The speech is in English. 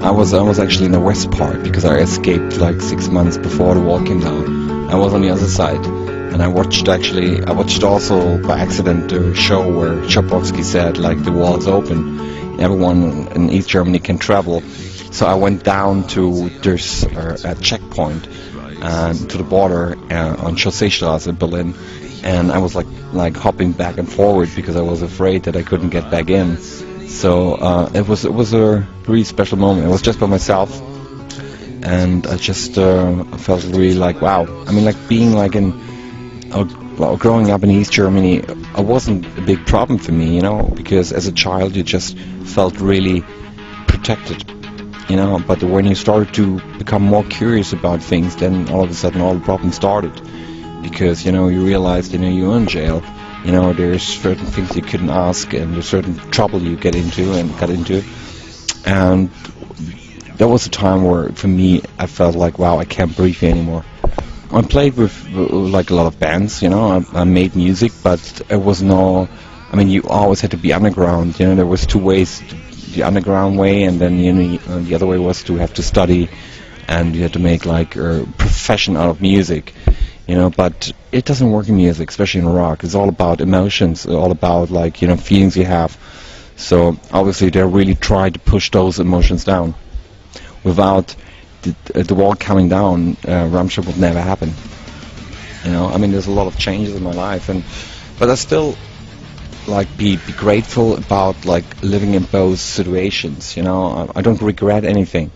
I was actually in the west part because I escaped like 6 months before the wall came down. I was on the other side, and I watched also by accident the show where Chapovsky said like the wall is open, everyone in East Germany can travel. So I went down to there's a checkpoint to the border on Chausseestraße in Berlin, and I was like hopping back and forward because I was afraid that I couldn't get back in. So it was a really special moment. I was just by myself, and I just felt really like wow. I mean, like being like well, growing up in East Germany, it wasn't a big problem for me, because as a child you just felt really protected, But when you started to become more curious about things, then all of a sudden all the problems started, because you realized you're in jail. There's certain things you couldn't ask, and there's certain trouble you got into, and that was a time where, for me, I felt like, wow, I can't breathe anymore. I played with like a lot of bands, I made music, but it was no. I mean, you always had to be underground. There was two ways: the underground way, and then the other way was to have to study, and you had to make like a profession out of music. But it doesn't work in music, especially in rock. It's all about emotions, all about like, feelings you have. So obviously they really tried to push those emotions down. Without the wall coming down, Rammstein would never happen. I mean, there's a lot of changes in my life, but I still like be grateful about like living in both situations. I don't regret anything.